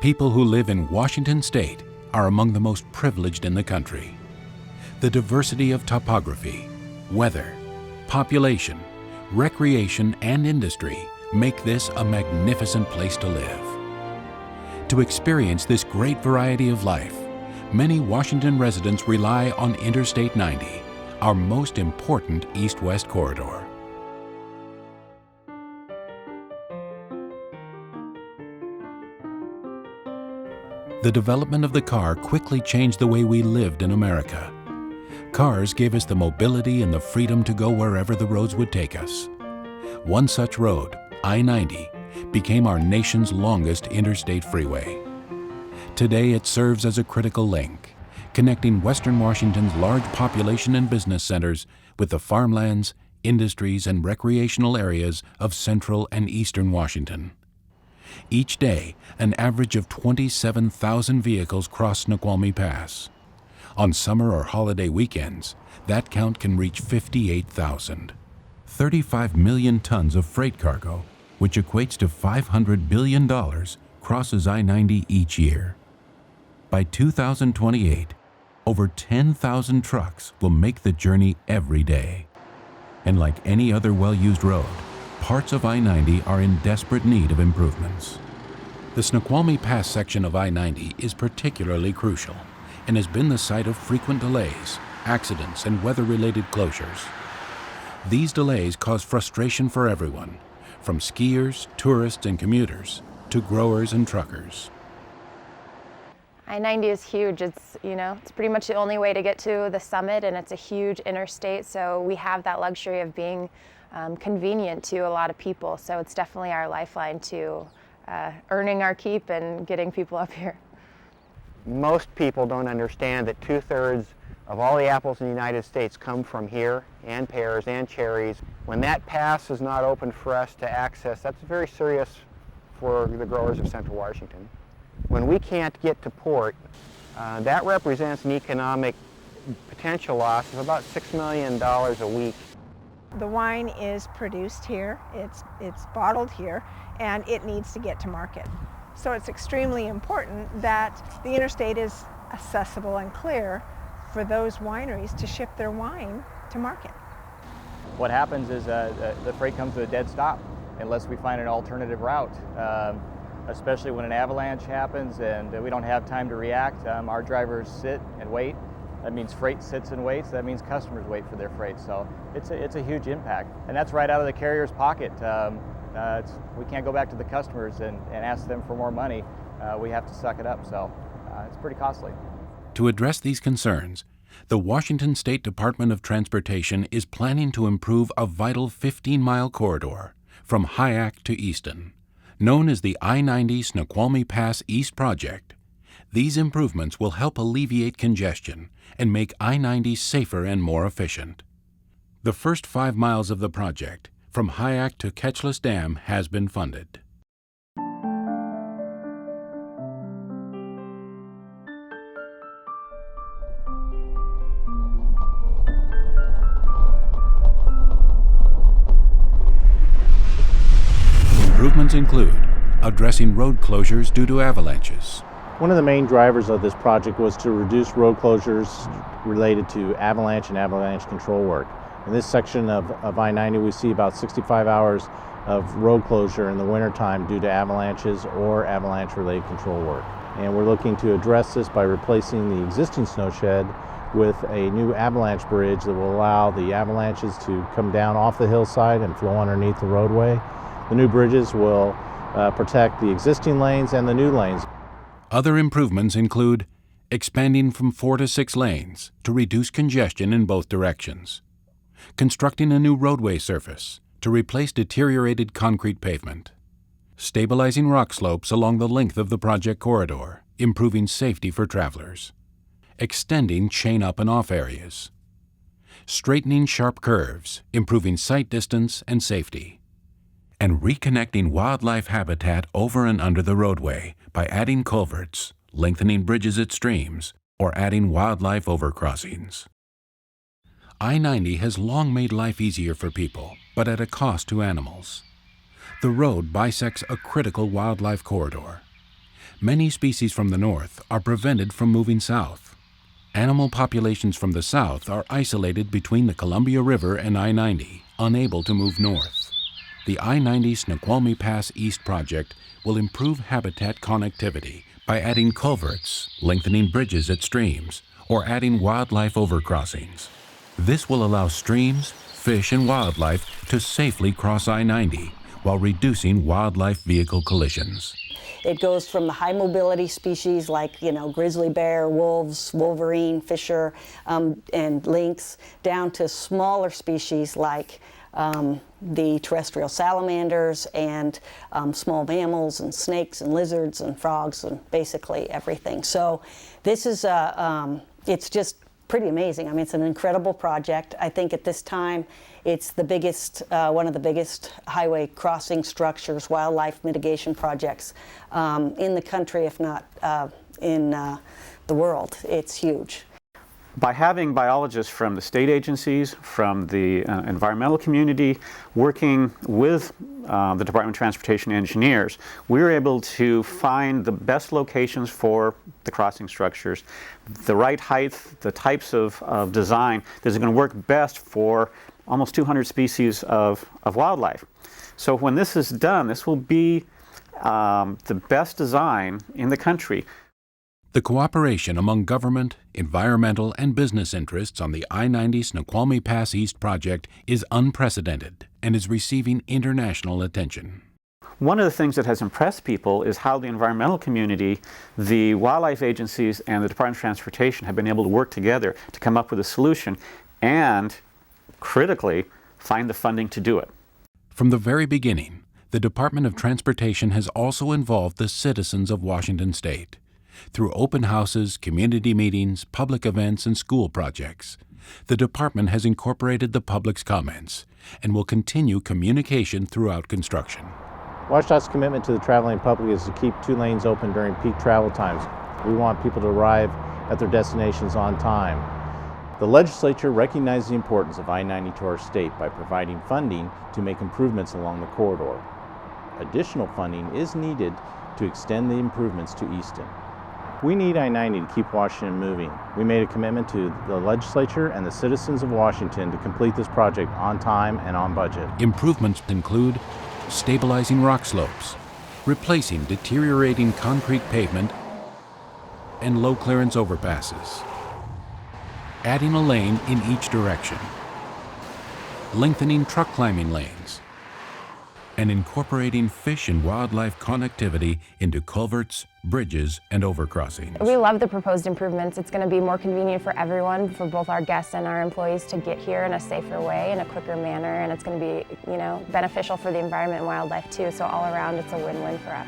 People who live in Washington State are among the most privileged in the country. The diversity of topography, weather, population, recreation, and industry make this a magnificent place to live. To experience this great variety of life, many Washington residents rely on Interstate 90, our most important east-west corridor. The development of the car quickly changed the way we lived in America. Cars gave us the mobility and the freedom to go wherever the roads would take us. One such road, I-90, became our nation's longest interstate freeway. Today it serves as a critical link, connecting Western Washington's large population and business centers with the farmlands, industries, and recreational areas of central and eastern Washington. Each day, an average of 27,000 vehicles cross Snoqualmie Pass. On summer or holiday weekends, that count can reach 58,000. 35 million tons of freight cargo, which equates to $500 billion, crosses I-90 each year. By 2028, over 10,000 trucks will make the journey every day. And like any other well-used road, parts of I-90 are in desperate need of improvements. The Snoqualmie Pass section of I-90 is particularly crucial and has been the site of frequent delays, accidents, and weather-related closures. These delays cause frustration for everyone, from skiers, tourists, and commuters, to growers and truckers. I-90 is huge. It's pretty much the only way to get to the summit, and it's a huge interstate, so we have that luxury of being convenient to a lot of people. So it's definitely our lifeline to earning our keep and getting people up here. Most people don't understand that 2/3 of all the apples in the United States come from here, and pears and cherries. When that pass is not open for us to access, that's very serious for the growers of Central Washington. When we can't get to port, that represents an economic potential loss of about $6 million a week. The wine is produced here, it's bottled here, and it needs to get to market. So it's extremely important that the interstate is accessible and clear for those wineries to ship their wine to market. What happens is the freight comes to a dead stop unless we find an alternative route, especially when an avalanche happens and we don't have time to react. Our drivers sit and wait. That means freight sits and waits. That means customers wait for their freight. So it's a huge impact. And that's right out of the carrier's pocket. We can't go back to the customers and ask them for more money. We have to suck it up. So it's pretty costly. To address these concerns, the Washington State Department of Transportation is planning to improve a vital 15-mile corridor from Hyack to Easton, known as the I-90 Snoqualmie Pass East Project. These improvements will help alleviate congestion and make I-90 safer and more efficient. The first 5 miles of the project, from Hyack to Ketchless Dam, has been funded. Improvements include addressing road closures due to avalanches. One of the main drivers of this project was to reduce road closures related to avalanche and avalanche control work. In this section of I-90, we see about 65 hours of road closure in the wintertime due to avalanches or avalanche-related control work. And we're looking to address this by replacing the existing snow shed with a new avalanche bridge that will allow the avalanches to come down off the hillside and flow underneath the roadway. The new bridges will protect the existing lanes and the new lanes. Other improvements include expanding from 4 to 6 lanes to reduce congestion in both directions, constructing a new roadway surface to replace deteriorated concrete pavement, stabilizing rock slopes along the length of the project corridor, improving safety for travelers, extending chain up and off areas, straightening sharp curves, improving sight distance and safety, and reconnecting wildlife habitat over and under the roadway by adding culverts, lengthening bridges at streams, or adding wildlife overcrossings. I-90 has long made life easier for people, but at a cost to animals. The road bisects a critical wildlife corridor. many species from the north are prevented from moving south. Animal populations from the south are isolated between the Columbia River and I-90, unable to move north. The I-90 Snoqualmie Pass East project will improve habitat connectivity by adding culverts, lengthening bridges at streams, or adding wildlife overcrossings. This will allow streams, fish, and wildlife to safely cross I-90 while reducing wildlife vehicle collisions. It goes from the high mobility species like, grizzly bear, wolves, wolverine, fisher, and lynx, down to smaller species like the terrestrial salamanders and small mammals and snakes and lizards and frogs and basically everything. So this is it's just pretty amazing. I mean, it's an incredible project. I think at this time it's the biggest, one of the biggest highway crossing structures, wildlife mitigation projects in the country, if not in the world. It's huge. By having biologists from the state agencies, from the environmental community, working with the Department of Transportation engineers, we were able to find the best locations for the crossing structures, the right height, the types of design that is going to work best for almost 200 species of wildlife. So when this is done, this will be the best design in the country. The cooperation among government, environmental, and business interests on the I-90 Snoqualmie Pass East project is unprecedented and is receiving international attention. One of the things that has impressed people is how the environmental community, the wildlife agencies, and the Department of Transportation have been able to work together to come up with a solution and, critically, find the funding to do it. From the very beginning, the Department of Transportation has also involved the citizens of Washington State. Through open houses, community meetings, public events, and school projects, the department has incorporated the public's comments and will continue communication throughout construction. WSDOT's commitment to the traveling public is to keep 2 lanes open during peak travel times. We want people to arrive at their destinations on time. The legislature recognized the importance of I-90 to our state by providing funding to make improvements along the corridor. Additional funding is needed to extend the improvements to Easton. We need I-90 to keep Washington moving. We made a commitment to the legislature and the citizens of Washington to complete this project on time and on budget. Improvements include stabilizing rock slopes, replacing deteriorating concrete pavement and low clearance overpasses, adding a lane in each direction, lengthening truck climbing lanes, and incorporating fish and wildlife connectivity into culverts, bridges, and overcrossings. We love the proposed improvements. It's going to be more convenient for everyone, for both our guests and our employees, to get here in a safer way, in a quicker manner, and it's going to be, beneficial for the environment and wildlife too. So all around, it's a win-win for us.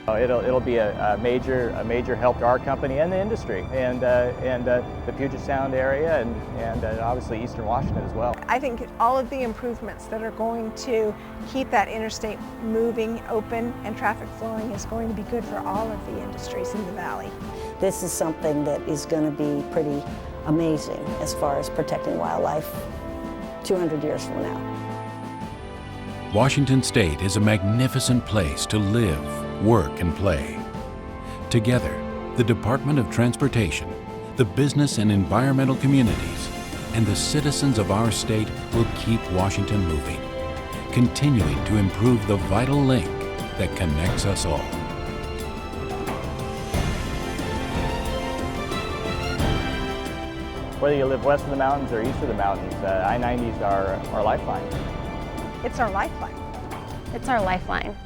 It'll be a major help to our company and the industry, and the Puget Sound area, and obviously Eastern Washington as well. I think all of the improvements that are going to keep that interstate moving, open, and traffic flowing is going to be good for all of the industries in the valley. This is something that is going to be pretty amazing as far as protecting wildlife 200 years from now. Washington State is a magnificent place to live, work, and play. Together, the Department of Transportation, the business and environmental communities, and the citizens of our state will keep Washington moving, continuing to improve the vital link that connects us all. Whether you live west of the mountains or east of the mountains, I-90 is our lifeline. It's our lifeline. It's our lifeline.